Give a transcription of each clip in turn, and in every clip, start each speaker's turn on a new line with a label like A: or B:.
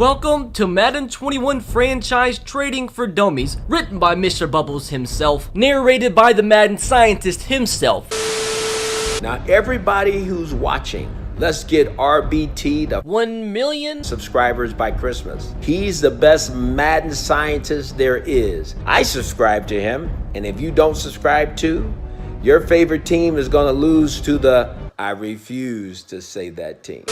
A: Welcome to Madden 21 Franchise Trading for Dummies, written by Mr. Bubbles himself, narrated by the Madden scientist himself.
B: Now everybody who's watching, let's get RBT to
A: 1 million
B: subscribers by Christmas. He's the best Madden scientist there is. I subscribe to him, and if you don't subscribe to, your favorite team is gonna lose to the, I refuse to say that team.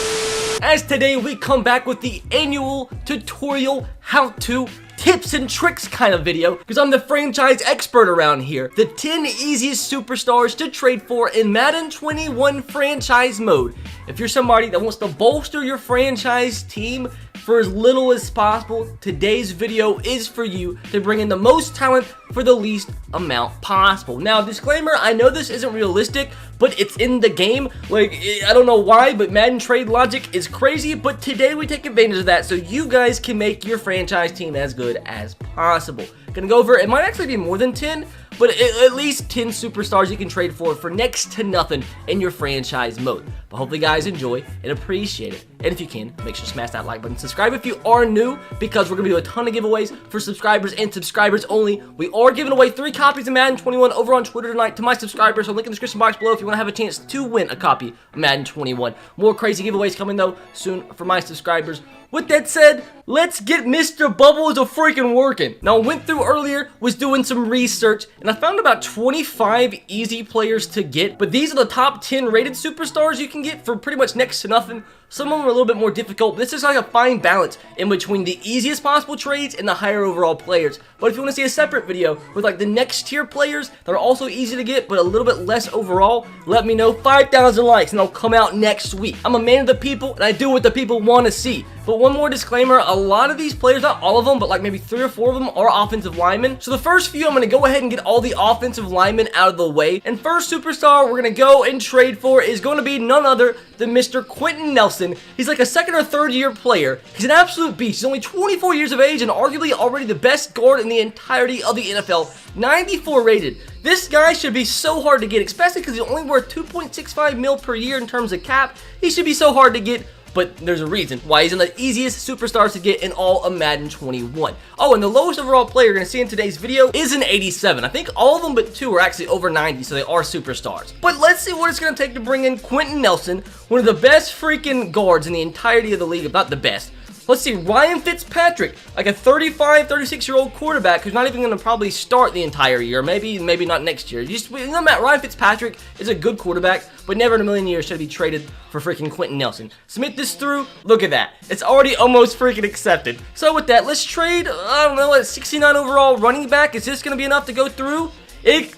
A: As today we come back with the annual tutorial how-to tips and tricks kind of video, because I'm the franchise expert around here. The 10 easiest superstars to trade for in Madden 21 franchise mode. If you're somebody that wants to bolster your franchise team for as little as possible, today's video is for you to bring in the most talent for the least amount possible. Now, disclaimer, I know this isn't realistic, but it's in the game. Like, I don't know why, but Madden trade logic is crazy, but today we take advantage of that so you guys can make your franchise team as good as possible. Gonna go over, it might actually be more than 10, but at least 10 superstars you can trade for next to nothing in your franchise mode. But hopefully you guys enjoy and appreciate it. And if you can, make sure to smash that like button. Subscribe if you are new, because we're gonna do a ton of giveaways for subscribers and subscribers only. We are giving away 3 copies of Madden 21 over on Twitter tonight to my subscribers, so link in the description box below if you want to have a chance to win a copy of Madden 21. More crazy giveaways coming though soon for my subscribers. With that said, let's get Mr. Bubbles a freaking working. Now, I went through earlier, was doing some research, and I found about 25 easy players to get, but these are the top 10 rated superstars you can get for pretty much next to nothing. Some of them are a little bit more difficult. This is like a fine balance in between the easiest possible trades and the higher overall players. But if you want to see a separate video with like the next tier players that are also easy to get but a little bit less overall, let me know. 5,000 likes and I'll come out next week. I'm a man of the people and I do what the people want to see. But one more disclaimer, a lot of these players, not all of them, but like maybe 3 or 4 of them are offensive linemen. So the first few, I'm going to go ahead and get all the offensive linemen out of the way. And first superstar we're going to go and trade for is going to be none other than Mr. Quinton Nelson. He's like a 2nd or 3rd year player. He's an absolute beast. He's only 24 years of age and arguably already the best guard in the entirety of the NFL. 94 rated. This guy should be so hard to get, especially because he's only worth 2.65 mil per year in terms of cap. He should be so hard to get. But there's a reason why he's in the easiest superstars to get in all of Madden 21. Oh, and the lowest overall player you're going to see in today's video is an 87. I think all of them but 2 are actually over 90, so they are superstars. But let's see what it's going to take to bring in Quinton Nelson, one of the best freaking guards in the entirety of the league, if not the best. Let's see, Ryan Fitzpatrick, like a 35, 36-year-old quarterback who's not even going to probably start the entire year. Maybe not next year. Ryan Fitzpatrick is a good quarterback, but never in a million years should he be traded for freaking Quinton Nelson. Submit this through. Look at that. It's already almost freaking accepted. So with that, let's trade, I don't know, a 69 overall running back. Is this going to be enough to go through?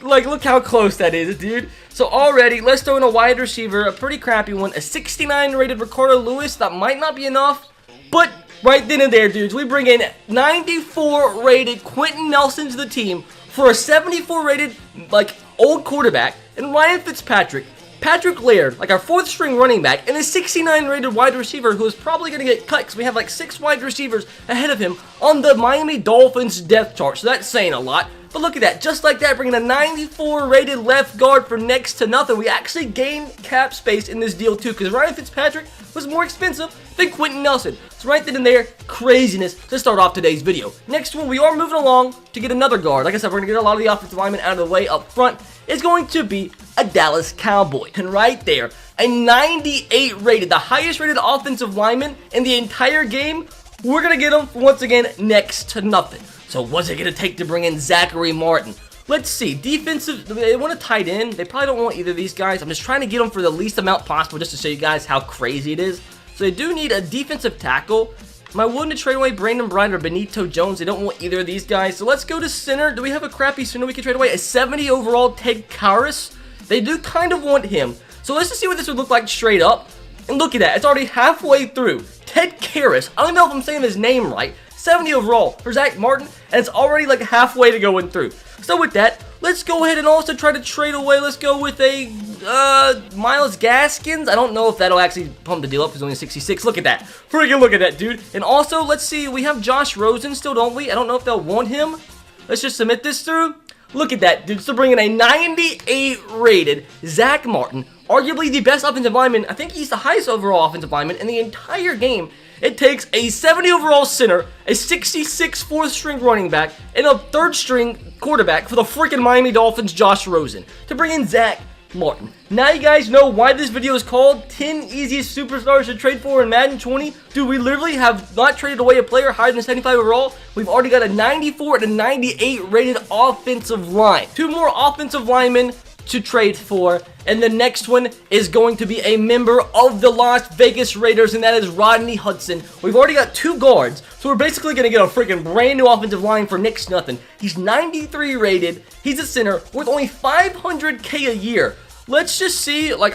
A: Look how close that is, dude. So already, let's throw in a wide receiver, a pretty crappy one, a 69 rated Ricardo Lewis. That might not be enough. But right then and there, dudes, we bring in 94 rated Quentin Nelson to the team for a 74 rated, like, old quarterback, and Ryan Fitzpatrick, Patrick Laird, like our 4th string running back, and a 69 rated wide receiver who is probably going to get cut because we have like 6 wide receivers ahead of him on the Miami Dolphins depth chart. So that's saying a lot. But look at that, just like that, bringing a 94 rated left guard for next to nothing. We actually gained cap space in this deal too, because Ryan Fitzpatrick was more expensive than Quinton Nelson. So right then and there, craziness to start off today's video. Next one, we are moving along to get another guard. Like I said, we're going to get a lot of the offensive linemen out of the way up front. It's going to be a Dallas Cowboy. And right there, a 98 rated, the highest rated offensive lineman in the entire game. We're going to get him, once again, next to nothing. So what's it going to take to bring in Zack Martin? Let's see. Defensive, they want a tight end. They probably don't want either of these guys. I'm just trying to get them for the least amount possible just to show you guys how crazy it is. So they do need a defensive tackle. Am I willing to trade away Brandon Bryant or Benito Jones? They don't want either of these guys. So let's go to center. Do we have a crappy center we can trade away? A 70 overall Ted Karras. They do kind of want him. So let's just see what this would look like straight up. And look at that. It's already halfway through. Ted Karras. I don't know if I'm saying his name right. 70 overall for Zack Martin, and it's already like halfway to going through. So with that, let's go ahead and also try to trade away. Let's go with a Miles Gaskins. I don't know if that'll actually pump the deal up because only 66. Look at that. Freaking look at that, dude. And also, let's see. We have Josh Rosen still, don't we? I don't know if they'll want him. Let's just submit this through. Look at that, dude. So bringing a 98 rated Zack Martin, arguably the best offensive lineman. I think he's the highest overall offensive lineman in the entire game. It takes a 70 overall center, a 66 fourth string running back, and a third string quarterback for the freaking Miami Dolphins, Josh Rosen, to bring in Zack Martin. Now you guys know why this video is called 10 Easiest Superstars to Trade For in Madden 20. Dude, we literally have not traded away a player higher than 75 overall. We've already got a 94 and a 98 rated offensive line. 2 more offensive linemen to trade for, and the next one is going to be a member of the Las Vegas Raiders, and that is Rodney Hudson. We've already got 2 guards, so we're basically going to get a freaking brand new offensive line for next to nothing. He's 93 rated, he's a center worth only $500K a year. Let's just see, like,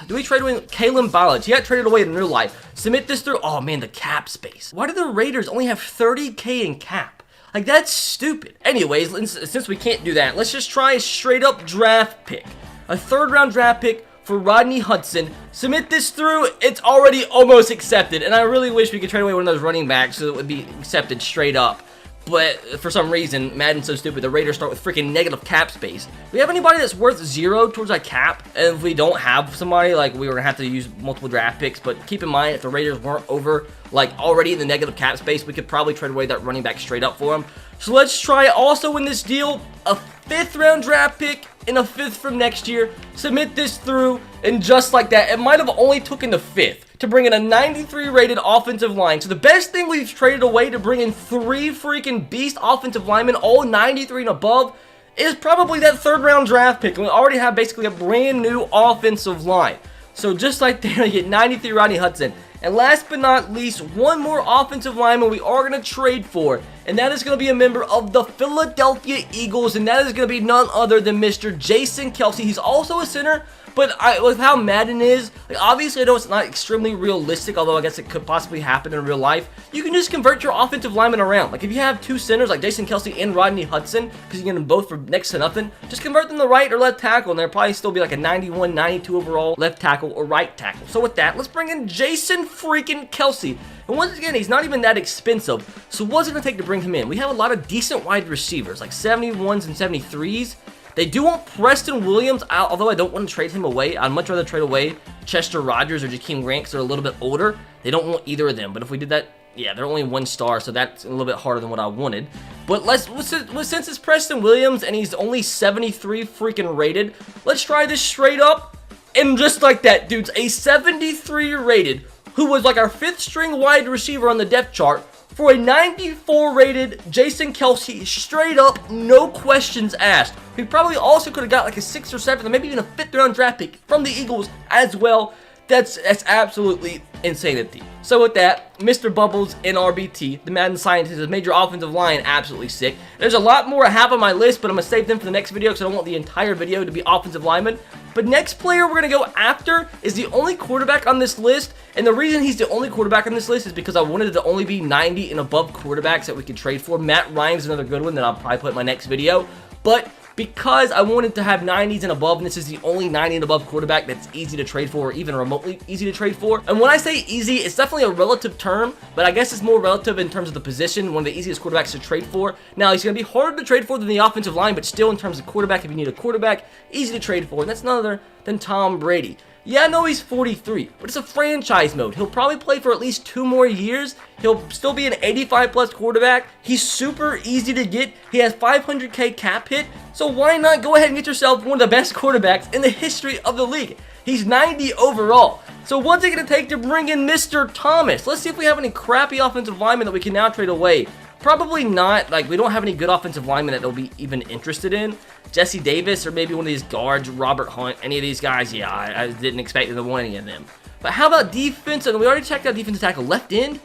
A: do we trade away Kalen Ballage? He got traded away in real life. Submit this through, oh man, the cap space. Why do the Raiders only have 30K in cap? Like, that's stupid. Anyways, since we can't do that, let's just try a straight up draft pick. A 3rd round draft pick for Rodney Hudson. Submit this through, it's already almost accepted. And I really wish we could trade away one of those running backs so it would be accepted straight up. But for some reason, Madden's so stupid, the Raiders start with freaking negative cap space. We have anybody that's worth 0 towards our cap? And if we don't have somebody, like, we were going to have to use multiple draft picks. But keep in mind, if the Raiders weren't over, like, already in the negative cap space, we could probably trade away that running back straight up for him. So let's try also in this deal, a 5th round draft pick and a 5th from next year. Submit this through, and just like that, it might have only taken the 5th to bring in a 93 rated offensive line. So the best thing we've traded away to bring in 3 freaking beast offensive linemen, all 93 and above, is probably that 3rd round draft pick. And we already have basically a brand new offensive line. So just like there, you get 93 Rodney Hudson. And last but not least, one more offensive lineman we are going to trade for. And that is going to be a member of the Philadelphia Eagles. And that is going to be none other than Mr. Jason Kelsey. He's also a center. But with how Madden is, like, obviously I know it's not extremely realistic, although I guess it could possibly happen in real life. You can just convert your offensive linemen around. Like, if you have 2 centers like Jason Kelsey and Rodney Hudson, because you get them both for next to nothing, just convert them to right or left tackle, and there'll probably still be like a 91, 92 overall left tackle or right tackle. So with that, let's bring in Jason freaking Kelsey. And once again, he's not even that expensive, so what's it going to take to bring him in? We have a lot of decent wide receivers, like 71s and 73s. They do want Preston Williams out, although I don't want to trade him away. I'd much rather trade away Chester Rogers or Jakeem Grant because they're a little bit older. They don't want either of them, but if we did that, yeah, they're only 1 star, so that's a little bit harder than what I wanted. But since it's Preston Williams and he's only 73 freaking rated, let's try this straight up. And just like that, dude's a 73 rated, who was like our 5th string wide receiver on the depth chart, for a 94 rated Jason Kelsey, straight up, no questions asked. We probably also could have got like a 6th or 7th, or maybe even a 5th round draft pick from the Eagles as well. That's absolutely insanity. So with that, Mr. Bubbles and RBT, the Madden Scientist, has made your offensive line absolutely sick. There's a lot more I have on my list, but I'm going to save them for the next video because I don't want the entire video to be offensive linemen. But next player we're going to go after is the only quarterback on this list. And the reason he's the only quarterback on this list is because I wanted it to only be 90 and above quarterbacks that we could trade for. Matt Ryan's another good one that I'll probably put in my next video. But because I wanted to have 90s and above, and this is the only 90 and above quarterback that's easy to trade for, or even remotely easy to trade for. And when I say easy, it's definitely a relative term, but I guess it's more relative in terms of the position, one of the easiest quarterbacks to trade for. Now, he's going to be harder to trade for than the offensive line, but still in terms of quarterback, if you need a quarterback, easy to trade for, and that's none other than Tom Brady. Yeah, I know he's 43, but it's a franchise mode. He'll probably play for at least 2 more years. He'll still be an 85 plus quarterback. He's super easy to get. He has 500K cap hit. So why not go ahead and get yourself one of the best quarterbacks in the history of the league? He's 90 overall. So what's it going to take to bring in Mr. Thomas? Let's see if we have any crappy offensive linemen that we can now trade away. Probably not. Like, we don't have any good offensive linemen that they'll be even interested in. Jesse Davis or maybe one of these guards, Robert Hunt, any of these guys, yeah, I didn't expect them to want any of them. But how about defense? And we already checked out defensive tackle. Left end,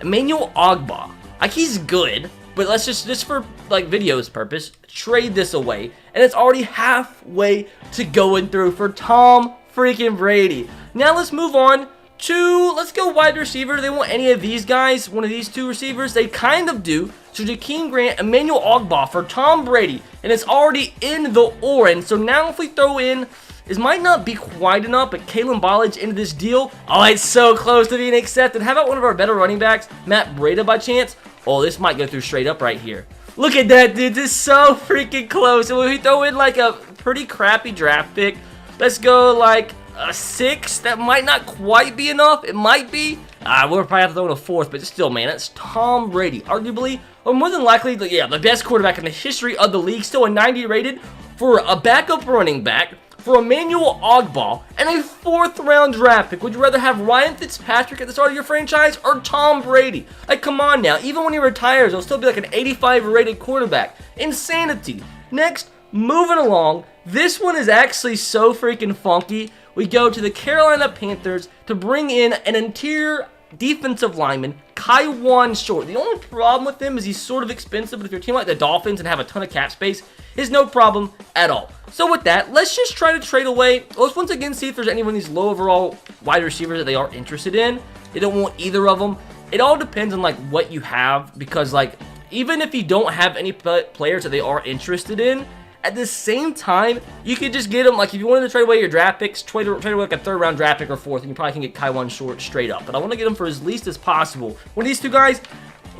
A: Emmanuel Ogbah. Like, he's good, but let's just for, like, video's purpose, trade this away. And it's already halfway to going through for Tom freaking Brady. Now let's move on to, let's go wide receiver. Do they want any of these guys? One of these 2 receivers? They kind of do. So Jakeem Grant, Emmanuel Ogbah for Tom Brady. And it's already in the orange. So now if we throw in, this might not be quite enough, but Kalen Ballage into this deal. Oh, it's so close to being accepted. How about one of our better running backs, Matt Breida by chance? Oh, this might go through straight up right here. Look at that, dude. This is so freaking close. And when we throw in like a pretty crappy draft pick, let's go like a 6. That might not quite be enough. It might be. We'll probably have to throw in a 4th, but still, man, that's Tom Brady. Arguably, or more than likely, yeah, the best quarterback in the history of the league. Still a 90 rated for a backup running back, for Emmanuel Ogbah, and a 4th round draft pick. Would you rather have Ryan Fitzpatrick at the start of your franchise or Tom Brady? Like, come on now. Even when he retires, he'll still be like an 85 rated quarterback. Insanity. Next, moving along, this one is actually so freaking funky. We go to the Carolina Panthers to bring in an interior defensive lineman, Taiwan Short. The only problem with him is he's sort of expensive, but if you're a team like the Dolphins and have a ton of cap space, is no problem at all. So with that, let's just try to trade away. Let's once again see if there's any one of these low overall wide receivers that they are interested in. They don't want either of them. It all depends on like what you have, because like even if you don't have any players that they are interested in, at the same time, you could just get them, like if you wanted to trade away your draft picks, trade away like a 3rd round draft pick or 4th, and you probably can get Taiwan Short straight up. But I want to get them for as least as possible. One of these two guys,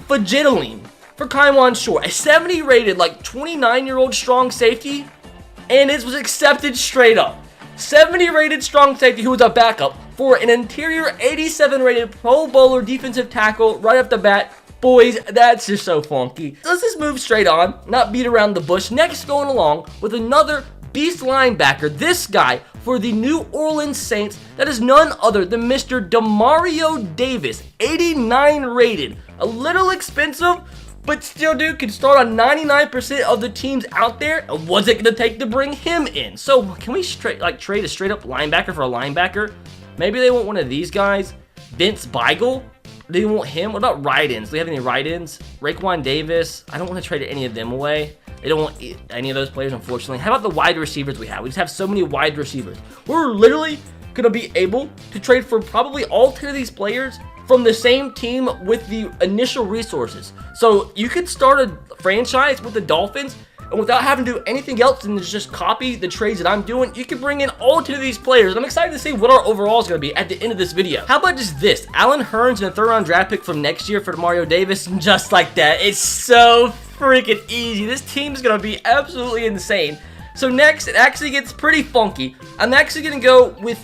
A: Fajitaline for Taiwan Short, a 70 rated, like 29-year-old strong safety, and it was accepted straight up. 70 rated strong safety who was a backup for an interior 87 rated Pro Bowler defensive tackle right off the bat. Boys, that's just so funky. Let's just move straight on, not beat around the bush. Next, going along with another beast linebacker. This guy for the New Orleans Saints, that is none other than Mr. Demario Davis, 89 rated. A little expensive, but still, dude, can start on 99% of the teams out there. What's it gonna take to bring him in? So, can we trade a straight up linebacker for a linebacker? Maybe they want one of these guys. Vince Beigel? Do you want him? What about ride-ins? Do we have any ride-ins? Raekwon Davis? I don't want to trade any of them away. They don't want any of those players, unfortunately. How about the wide receivers we have? We just have so many wide receivers. We're literally going to be able to trade for probably all 10 of these players from the same team with the initial resources. So you could start a franchise with the Dolphins, and without having to do anything else and just copy the trades that I'm doing, you can bring in all 10 of these players. And I'm excited to see what our overall is going to be at the end of this video. How about just this? Allen Hearns and a 3rd round draft pick from next year for Demario Davis, and just like that. It's so freaking easy. This team is going to be absolutely insane. So next, it actually gets pretty funky. I'm actually going to go with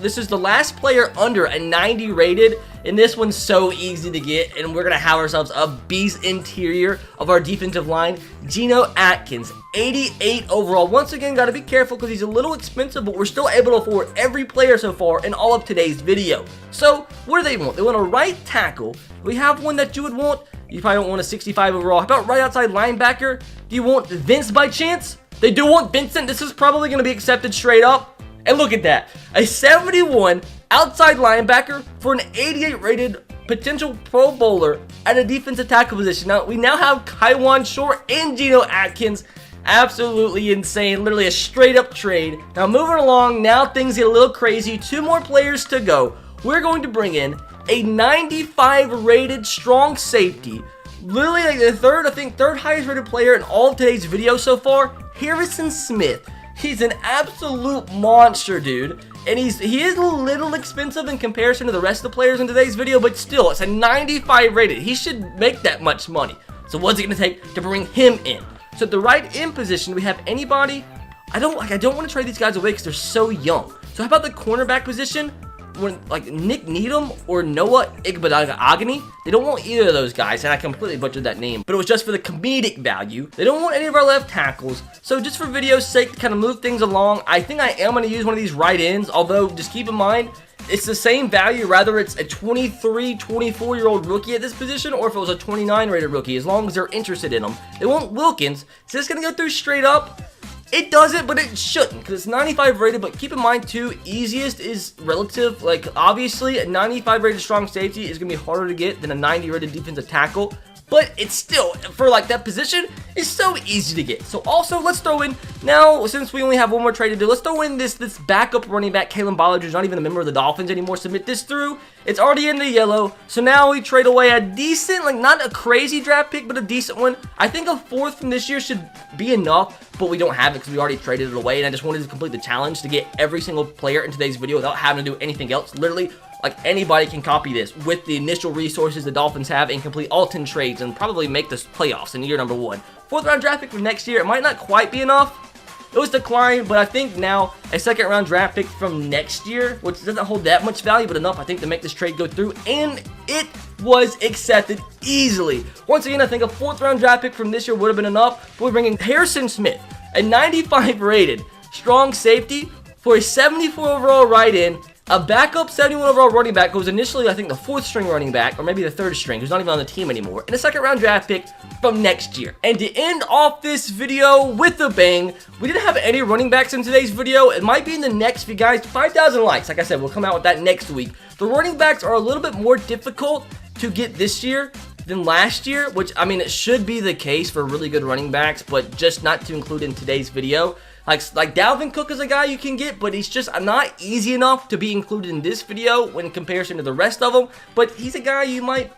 A: this is the last player under a 90 rated, and this one's so easy to get, and we're going to have ourselves a beast interior of our defensive line, Geno Atkins, 88 overall. Once again, got to be careful because he's a little expensive, but we're still able to afford every player so far in all of today's video. So, what do they want? They want a right tackle. We have one that you would want. You probably don't want a 65 overall. How about right outside linebacker? Do you want Vince by chance? They do want Vincent. This is probably going to be accepted straight up. And look at that. A 71 outside linebacker for an 88 rated potential Pro Bowler at a defensive tackle position. Now, we now have Taiwan Short and Geno Atkins. Absolutely insane. Literally a straight up trade. Now, moving along. Now things get a little crazy. 2 more players to go. We're going to bring in a 95 rated strong safety. Literally like the third highest rated player in all of today's video so far, Harrison Smith. He's an absolute monster, dude. And he is a little expensive in comparison to the rest of the players in today's video, but still, it's a 95 rated. He should make that much money. So what's it going to take to bring him in? So at the right end position, we have anybody. I don't want to trade these guys away because they're so young. So how about the cornerback position? When, like Nick Needham or Noah Igbenogany, they don't want either of those guys, and I completely butchered that name, but it was just for the comedic value. They don't want any of our left tackles, so just for video's sake, to kind of move things along, I think I am going to use one of these right ends, although just keep in mind, it's the same value, whether it's a 23, 24-year-old rookie at this position, or if it was a 29 rated rookie, as long as they're interested in them. They want Wilkins. Is this going to go through straight up? It doesn't, but it shouldn't, because it's 95 rated, but keep in mind, too, easiest is relative. Like, obviously, a 95 rated strong safety is going to be harder to get than a 90 rated defensive tackle, but it's still, for, like, that position, it's so easy to get. So, also, let's throw in, now, since we only have one more trade to do, let's throw in this backup running back, Kalen Ballard, who's not even a member of the Dolphins anymore. Submit this through. It's already in the yellow, so now we trade away a decent, like, not a crazy draft pick, but a decent one. I think a 4th from this year should be enough, but we don't have it because we already traded it away, and I just wanted to complete the challenge to get every single player in today's video without having to do anything else. Literally, like, anybody can copy this with the initial resources the Dolphins have and complete all 10 trades and probably make the playoffs in year number 1. 4th round draft pick for next year. It might not quite be enough, it was declined, but I think now a second round draft pick from next year, which doesn't hold that much value, but enough, I think, to make this trade go through, and it was accepted easily. Once again, I think a fourth round draft pick from this year would have been enough, but we're bringing Harrison Smith, a 95 rated strong safety for a 74 overall right end, a backup 71 overall running back who was initially, I think, the 4th string running back, or maybe the 3rd string, who's not even on the team anymore, and a second round draft pick from next year. And to end off this video with a bang, we didn't have any running backs in today's video. It might be in the next few, guys. 5,000 likes. Like I said, we'll come out with that next week. The running backs are a little bit more difficult to get this year than last year, which, I mean, it should be the case for really good running backs, but just not to include in today's video. Like Dalvin Cook is a guy you can get, but he's just not easy enough to be included in this video in comparison to the rest of them. But he's a guy you might,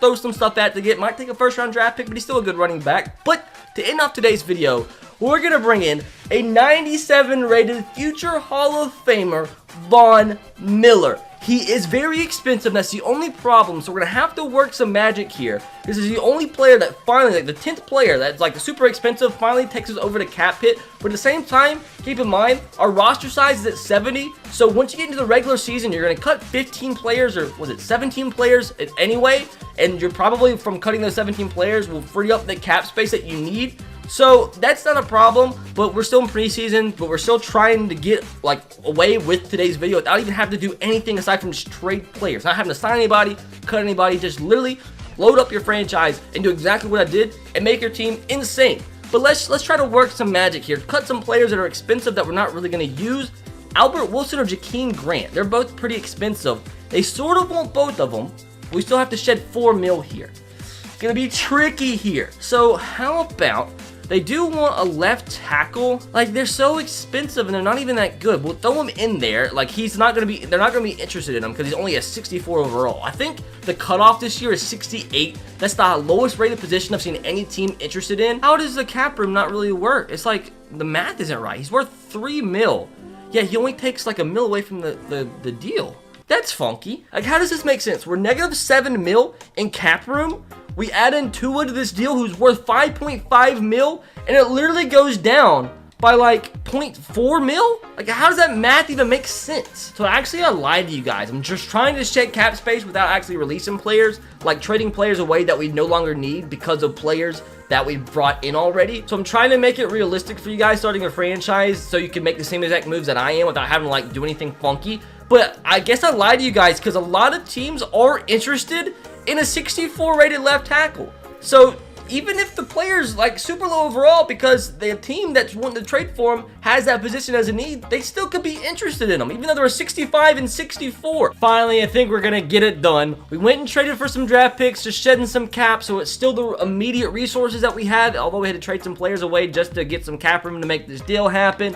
A: throw some stuff at to get. Might take a first round draft pick, but he's still a good running back. But to end off today's video, we're going to bring in a 97 rated future Hall of Famer, Von Miller. He is very expensive. That's the only problem. So we're going to have to work some magic here. This is the only player that finally, like the 10th player that's like super expensive, finally takes us over to cap hit. But at the same time, keep in mind, our roster size is at 70. So once you get into the regular season, you're going to cut 15 players, or was it 17 players anyway? And you're probably, from cutting those 17 players, will free up the cap space that you need. So that's not a problem, but we're still in preseason, but we're still trying to get like away with today's video without even having to do anything aside from just trade players. Not having to sign anybody, cut anybody, just literally load up your franchise and do exactly what I did and make your team insane. But let's try to work some magic here. Cut some players that are expensive that we're not really going to use. Albert Wilson or Jakeem Grant. They're both pretty expensive. They sort of want both of them. We still have to shed $4 million here. It's going to be tricky here. So how about... They do want a left tackle. Like, they're so expensive and they're not even that good. We'll throw him in there. Like, they're not going to be interested in him because he's only a 64 overall. I think the cutoff this year is 68. That's the lowest rated position I've seen any team interested in. How does the cap room not really work? It's like the math isn't right. He's worth $3 million. Yeah, he only takes like $1 million away from the deal. That's funky. Like, how does this make sense? We're negative $7 million in cap room. We add in Tua to this deal, who's worth $5.5 million, and it literally goes down by like $0.4 million? Like, how does that math even make sense? So actually, I lied to you guys. I'm just trying to check cap space without actually releasing players, like trading players away that we no longer need because of players that we brought in already. So I'm trying to make it realistic for you guys starting a franchise so you can make the same exact moves that I am without having to like do anything funky. But I guess I lied to you guys because a lot of teams are interested in a 64 rated left tackle. So even if the player's like super low overall because the team that's wanting to trade for him has that position as a need, they still could be interested in him, even though they're 65 and 64. Finally, I think we're gonna get it done. We went and traded for some draft picks, just shedding some cap, so it's still the immediate resources that we had, although we had to trade some players away just to get some cap room to make this deal happen.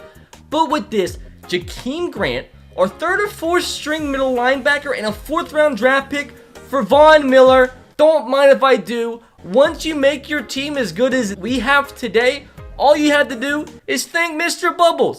A: But with this, Jakeem Grant, our 3rd or 4th string middle linebacker, and a 4th round draft pick for Von Miller. Don't mind if I do. Once you make your team as good as we have today, all you have to do is thank Mr. Bubbles.